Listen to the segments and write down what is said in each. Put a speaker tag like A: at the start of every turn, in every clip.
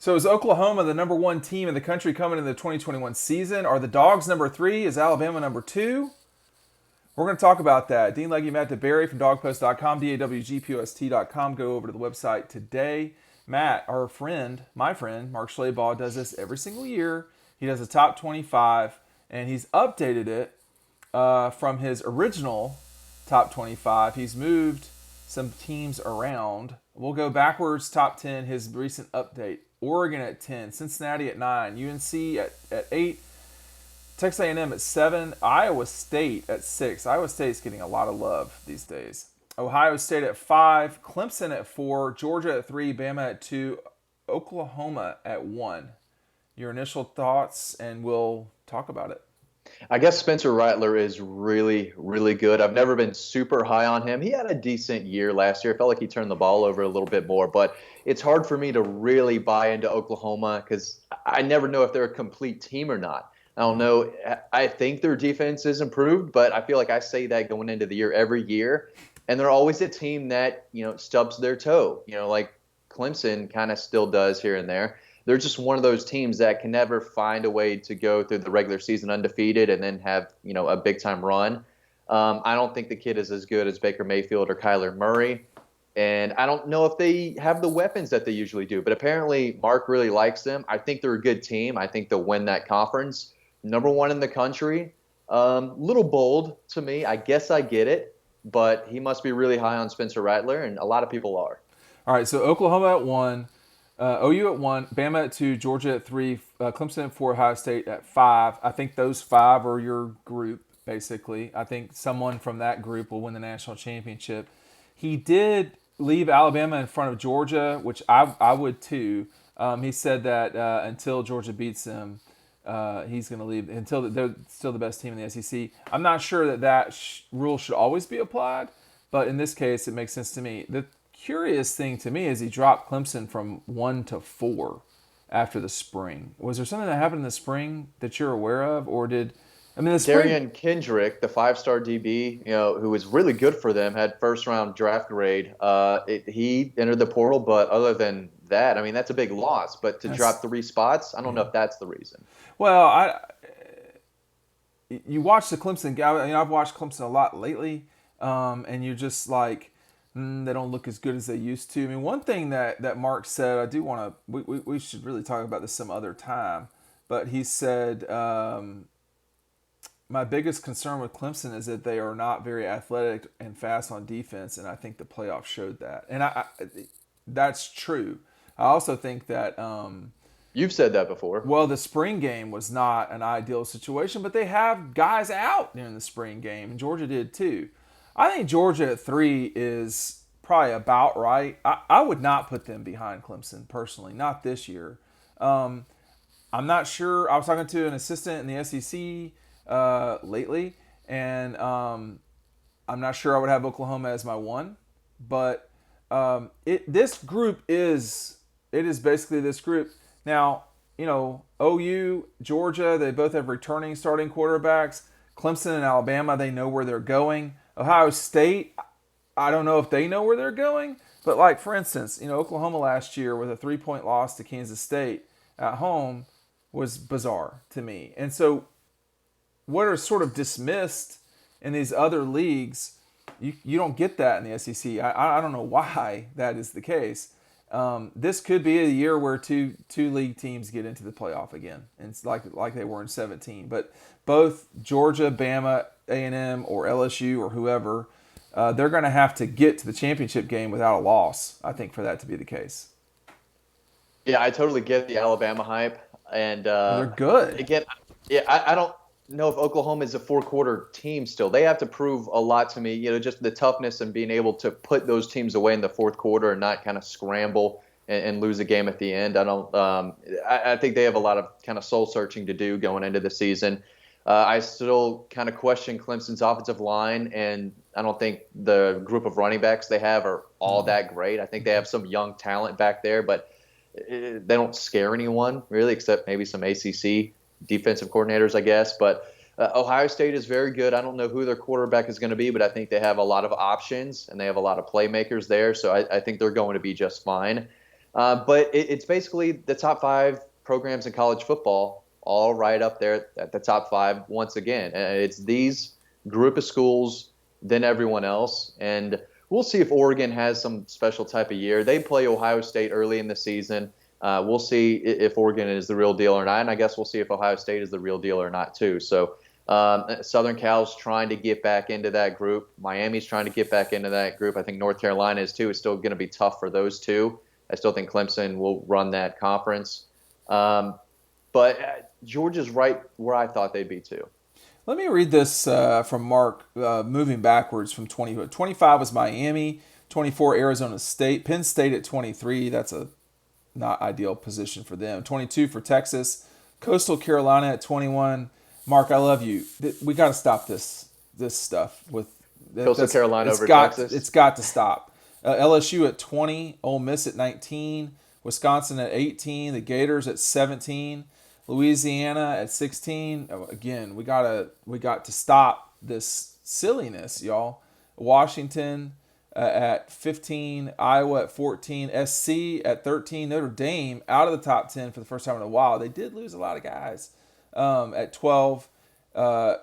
A: So is Oklahoma the number one team in the country coming into the 2021 season? Are the Dogs number three? Is Alabama number two? We're going to talk about that. Dean Legge, Matt DeBerry from dawgpost.com, dawgpost.com. Go over to the website today. Matt, our friend, my friend, Mark Schleybaugh, does this every single year. He does a top 25, and he's updated it from his original top 25. He's moved some teams around. We'll go backwards, top 10, his recent update. Oregon at 10, Cincinnati at 9, UNC at 8, Texas A&M at 7, Iowa State at 6. Iowa State's getting a lot of love these days. Ohio State at 5, Clemson at 4, Georgia at 3, Bama at 2, Oklahoma at 1. Your initial thoughts, and we'll talk about it.
B: I guess Spencer Rattler is really, really good. I've never been super high on him. He had a decent year last year. I felt like he turned the ball over a little bit more, but it's hard for me to really buy into Oklahoma because I never know if they're a complete team or not. I don't know. I think their defense is improved, but I feel like I say that going into the year every year. And they're always a team that, stubs their toe, like Clemson kind of still does here and there. They're just one of those teams that can never find a way to go through the regular season undefeated and then have, a big time run. I don't think the kid is as good as Baker Mayfield or Kyler Murray. And I don't know if they have the weapons that they usually do, but apparently Mark really likes them. I think they're a good team. I think they'll win that conference. Number one in the country. Little bold to me. I guess I get it, but he must be really high on Spencer Rattler, and a lot of people are.
A: All right, so Oklahoma at 1, OU at 1, Bama at 2, Georgia at 3, Clemson at 4, Ohio State at 5. I think those 5 are your group, basically. I think someone from that group will win the national championship. He did leave Alabama in front of Georgia, which I would too. He said that until Georgia beats them, he's going to leave until they're still the best team in the SEC. I'm not sure that rule should always be applied, but in this case, it makes sense to me. The curious thing to me is he dropped Clemson from 1 to 4 after the spring. Was there something that happened in the spring that you're aware of, or the spring?
B: Darian Kendrick, the five-star DB, who was really good for them, had first-round draft grade. He entered the portal, but other than that, that's a big loss. But to drop 3 spots, I don't know if that's the reason.
A: Well, you watch the Clemson guy. I've watched Clemson a lot lately, and you're just like, they don't look as good as they used to. One thing that Mark said, I do want to. We should really talk about this some other time. But he said, my biggest concern with Clemson is that they are not very athletic and fast on defense, and I think the playoffs showed that. And that's true. I also think that.
B: You've said that before.
A: Well, the spring game was not an ideal situation, but they have guys out during the spring game, and Georgia did too. I think Georgia at 3 is probably about right. I would not put them behind Clemson personally, not this year. I'm not sure. I was talking to an assistant in the SEC lately, and I'm not sure I would have Oklahoma as my 1, but this group is basically this group. Now, OU, Georgia, they both have returning starting quarterbacks. Clemson and Alabama, they know where they're going. Ohio State, I don't know if they know where they're going, but like, for instance, Oklahoma last year with a 3-point loss to Kansas State at home was bizarre to me. And so what are sort of dismissed in these other leagues, you don't get that in the SEC. I don't know why that is the case. This could be a year where two league teams get into the playoff again, and it's like they were in 2017. But both Georgia, Bama, A&M, or LSU, or whoever, they're going to have to get to the championship game without a loss, I think, for that to be the case.
B: Yeah, I totally get the Alabama hype, and
A: they're good.
B: Again, yeah, I don't know if Oklahoma is a 4-quarter team still. They have to prove a lot to me, just the toughness and being able to put those teams away in the fourth quarter and not kind of scramble and lose a game at the end. I think they have a lot of kind of soul searching to do going into the season. I still kind of question Clemson's offensive line, and I don't think the group of running backs they have are all that great. I think they have some young talent back there, but they don't scare anyone really, except maybe some ACC defensive coordinators, I guess. But Ohio State is very good. I don't know who their quarterback is going to be, but I think they have a lot of options and they have a lot of playmakers there. So I think they're going to be just fine. But it's basically the top five programs in college football, all right up there at the top five once again. And it's these group of schools, then everyone else. And we'll see if Oregon has some special type of year. They play Ohio State early in the season. We'll see if Oregon is the real deal or not. And I guess we'll see if Ohio State is the real deal or not, too. So Southern Cal's trying to get back into that group. Miami's trying to get back into that group. I think North Carolina is, too. It's still going to be tough for those two. I still think Clemson will run that conference. But Georgia's right where I thought they'd be, too.
A: Let me read this from Mark, moving backwards from 20. 25 was Miami, 24 Arizona State, Penn State at 23. That's a not ideal position for them. 22 for Texas, Coastal Carolina at 21. Mark, I love you. We got to stop this stuff with
B: Coastal Carolina over Texas.
A: It's got to stop. LSU at 20, Ole Miss at 19, Wisconsin at 18, the Gators at 17, Louisiana at 16. Again, we got to stop this silliness, y'all. Washington at 15, Iowa at 14, SC at 13, Notre Dame out of the top 10 for the first time in a while. They did lose a lot of guys. At 12,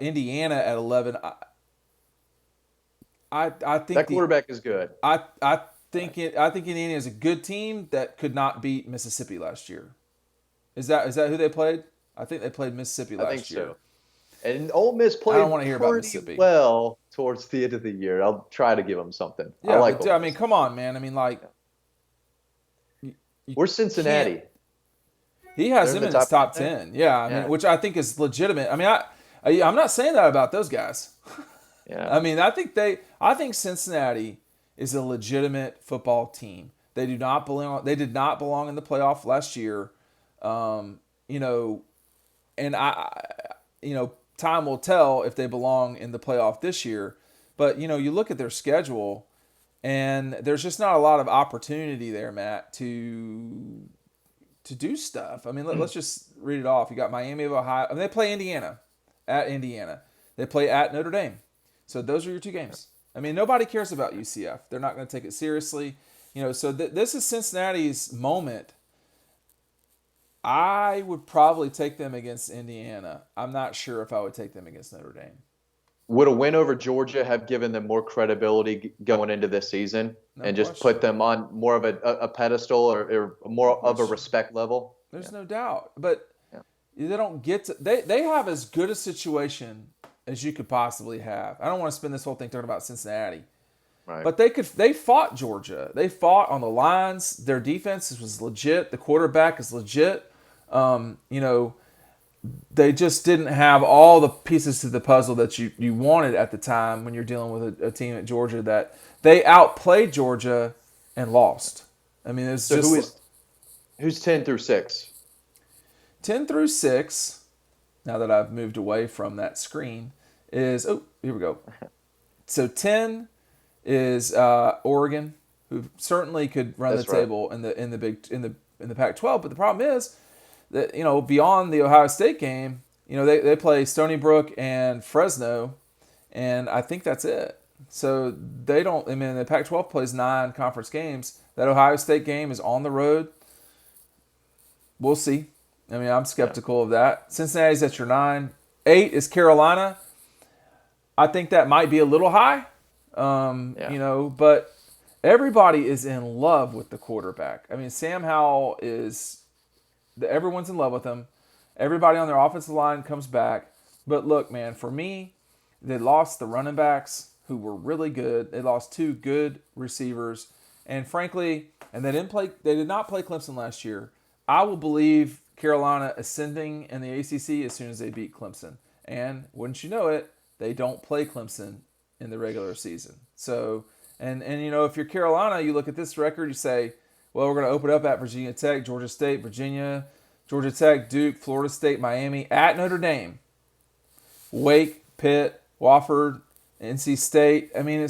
A: Indiana at 11. I think
B: that quarterback is good.
A: I think Indiana is a good team that could not beat Mississippi last year. Is that who they played? I think they played Mississippi last year.
B: So. And Ole Miss played
A: I don't want to hear about Mississippi.
B: Well towards the end of the year. I'll try to give them something.
A: Yeah, I mean, come on, man. I mean, like,
B: where's Cincinnati?
A: He has him in his top 10. Yeah, I mean, which I think is legitimate. I mean, I'm not saying that about those guys.
B: Yeah.
A: I mean, I think Cincinnati is a legitimate football team. They do not belong. They did not belong in the playoff last year. And time will tell if they belong in the playoff this year. But you look at their schedule, and there's just not a lot of opportunity there, Matt, to do stuff. I mean, let's just read it off. You got Miami of Ohio. I mean, they play Indiana at Indiana. They play at Notre Dame. So those are your two games. I mean, nobody cares about UCF. They're not going to take it seriously. So this is Cincinnati's moment. I would probably take them against Indiana. I'm not sure if I would take them against Notre Dame.
B: Would a win over Georgia have given them more credibility going into this season and just put them on more of a pedestal or more of a respect level?
A: There's no doubt. But they don't get to – they have as good a situation as you could possibly have. I don't want to spend this whole thing talking about Cincinnati.
B: Right.
A: But they fought Georgia. They fought on the lines. Their defense was legit. The quarterback is legit. They just didn't have all the pieces to the puzzle that you wanted at the time when you're dealing with a team at Georgia that they outplayed Georgia and lost. I mean, it's so just
B: who's 10 through 6?
A: 10 through 6. Now that I've moved away from that screen is here we go. So 10 is Oregon, who certainly could run the table in the Pac-12. But the problem is that beyond the Ohio State game, they play Stony Brook and Fresno, and I think that's it. So they don't. I mean, the Pac-12 plays 9 conference games. That Ohio State game is on the road. We'll see. I mean, I'm skeptical of that. Cincinnati's at your 9. 8 is Carolina. I think that might be a little high. But everybody is in love with the quarterback. I mean, Sam Howell everyone's in love with him. Everybody on their offensive line comes back. But look, man, for me, they lost the running backs who were really good. They lost 2 good receivers. And frankly, they did not play Clemson last year. I will believe Carolina ascending in the ACC as soon as they beat Clemson. And wouldn't you know it, they don't play Clemson in the regular season. So, and if you're Carolina, you look at this record, you say, well, we're going to open up at Virginia Tech, Georgia State, Virginia, Georgia Tech, Duke, Florida State, Miami, at Notre Dame, Wake, Pitt, Wofford, NC State. I mean,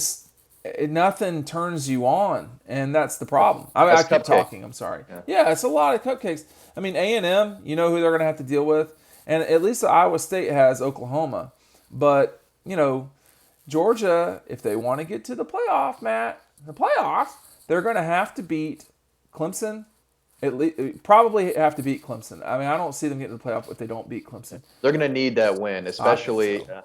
A: nothing turns you on, and that's the problem. I keep talking. I'm sorry. Yeah, it's a lot of cupcakes. I mean, A&M, you know who they're going to have to deal with, and at least Iowa State has Oklahoma. But, Georgia, if they want to get to the playoff, Matt, they're going to have to beat Clemson, At least probably have to beat Clemson. I mean, I don't see them getting to the playoff if they don't beat Clemson.
B: They're going to need that win,
A: I think
B: especially.
A: so.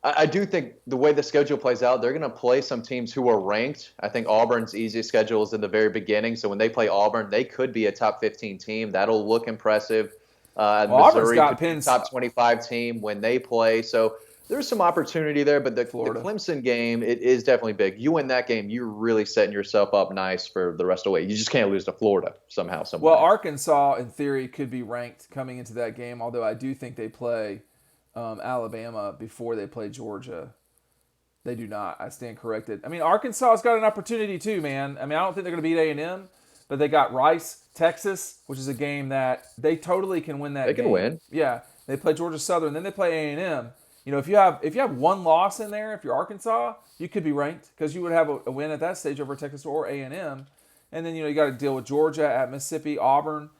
B: I do think the way the schedule plays out, they're going to play some teams who are ranked. I think Auburn's easiest schedule is in the very beginning. So when they play Auburn, they could be a top 15 team. That'll look impressive.
A: Well, Auburn's
B: Missouri
A: got
B: could be a
A: Penn
B: top 25 team when they play. So there's some opportunity there. But the
A: Florida.
B: Clemson game, it is definitely big. You win that game, you're really setting yourself up nice for the rest of the way. You just can't lose to Florida somehow, some
A: Well,
B: way.
A: Arkansas, in theory, could be ranked coming into that game, although I do think they play Alabama before they play Georgia. They do not. I stand corrected. I mean, Arkansas's got an opportunity too, man. I mean, I don't think they're going to beat A&M, but they got Rice, Texas, which is a game that they totally can win that
B: They
A: game.
B: can win.
A: Yeah, they play Georgia Southern, then they play A&M. You know, if you have one loss in there, if you're Arkansas, you could be ranked because you would have a win at that stage over Texas or A&M. And then you got to deal with Georgia at Mississippi, Auburn.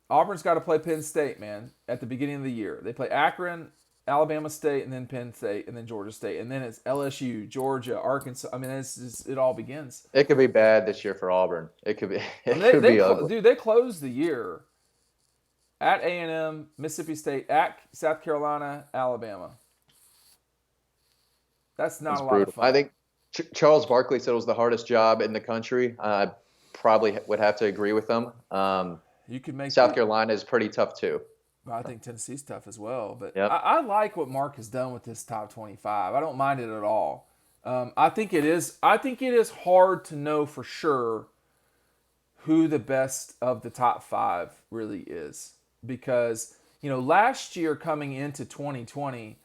A: Auburn's got to play Penn State, man, at the beginning of the year. They play Akron, Alabama State, and then Penn State, and then Georgia State, and then it's LSU, Georgia, Arkansas. I mean, it all begins.
B: It could be bad this year for Auburn. It could be. It
A: They,
B: could
A: they
B: be ugly.
A: dude, they closed the year at A&M, Mississippi State, at South Carolina, Alabama. That's not
B: It's
A: a lot
B: brutal.
A: of fun.
B: I think Charles Barkley said it was the hardest job in the country. I probably would have to agree with him.
A: You could make
B: South Carolina is pretty tough too.
A: I think Tennessee's tough as well, but
B: Yep.
A: I like what Mark has done with this top 25. I don't mind it at all. I think it is. I think it is hard to know for sure who the best of the top 5 really is, because last year coming into 2020,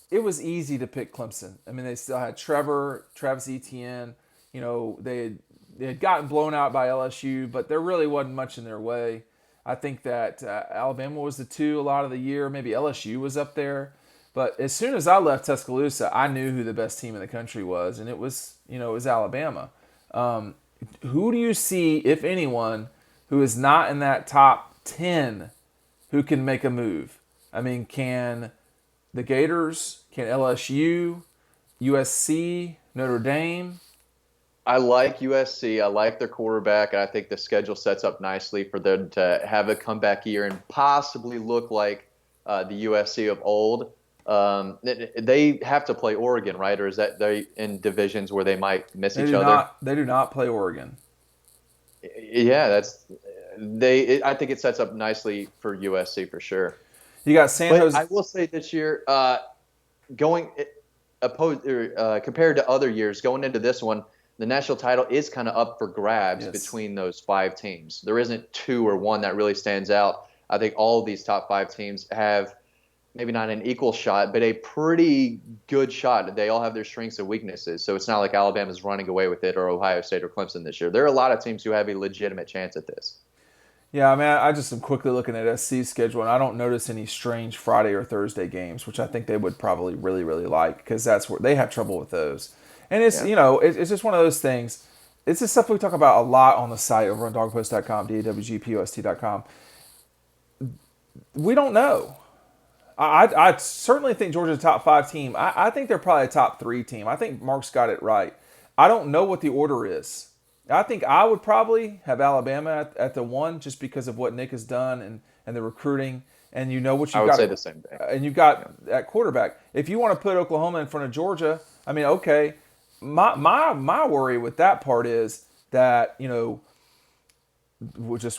A: it was easy to pick Clemson. I mean, they still had Travis Etienne. They had gotten blown out by LSU, but there really wasn't much in their way. I think that Alabama was the 2 a lot of the year. Maybe LSU was up there. But as soon as I left Tuscaloosa, I knew who the best team in the country was, and it was Alabama. Who do you see, if anyone, who is not in that top 10 who can make a move? I mean, can the Gators, can LSU, USC, Notre Dame?
B: I like USC. I like their quarterback, and I think the schedule sets up nicely for them to have a comeback year and possibly look like the USC of old. They have to play Oregon, right? Or is that they in divisions where they might miss each other?
A: They do not play Oregon.
B: Yeah, I think it sets up nicely for USC for sure.
A: You got San
B: But
A: Jose.
B: I will say this year, compared to other years, going into this one, the national title is kind of up for grabs between those 5 teams. There isn't 2 or 1 that really stands out. I think all of these top 5 teams have maybe not an equal shot, but a pretty good shot. They all have their strengths and weaknesses. So it's not like Alabama's running away with it or Ohio State or Clemson this year. There are a lot of teams who have a legitimate chance at this.
A: Yeah, I mean, I just am quickly looking at SC's schedule, and I don't notice any strange Friday or Thursday games, which I think they would probably really, really like, because that's where they have trouble with those. And it's it's just one of those things. It's just stuff we talk about a lot on the site over on dogpost.com, dawgpost.com. We don't know. I certainly think Georgia's a top 5 team. I think they're probably a top 3 team. I think Mark's got it right. I don't know what the order is. I think I would probably have Alabama at the 1 just because of what Nick has done and the recruiting. And what you've got.
B: I would say the same thing.
A: And you've got at quarterback. If you want to put Oklahoma in front of Georgia, I mean, okay. My worry with that part is that, just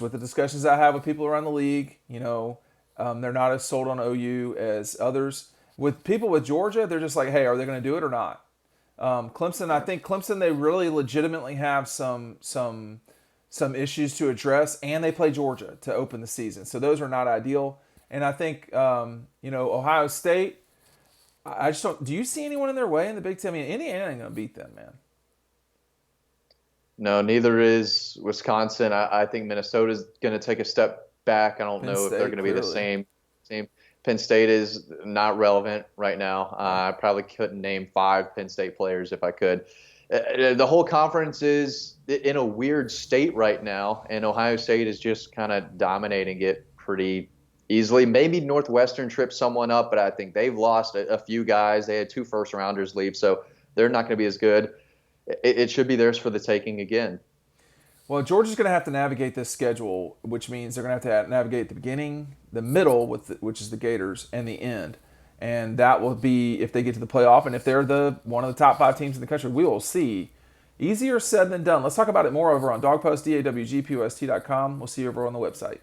A: with the discussions I have with people around the league, they're not as sold on OU as others. With people with Georgia, they're just like, hey, are they going to do it or not? Clemson, I think Clemson, they really legitimately have some issues to address, and they play Georgia to open the season. So those are not ideal. And I think, Ohio State, I just don't. Do you see anyone in their way in the Big Ten? I mean, Indiana ain't going to beat them, man.
B: No, neither is Wisconsin. I think Minnesota's going to take a step back. I don't know if they're going to be the same. Penn State is not relevant right now. I probably couldn't name 5 Penn State players if I could. The whole conference is in a weird state right now, and Ohio State is just kind of dominating it pretty easily. Maybe Northwestern tripped someone up, but I think they've lost a few guys. They had 2 first-rounders leave, so they're not going to be as good. It should be theirs for the taking again.
A: Well, Georgia's going to have to navigate this schedule, which means they're going to have to navigate the beginning, the middle, which is the Gators, and the end. And that will be if they get to the playoff, and if they're one of the top 5 teams in the country, we will see. Easier said than done. Let's talk about it more over on dawgpost, dawgpost.com. We'll see you over on the website.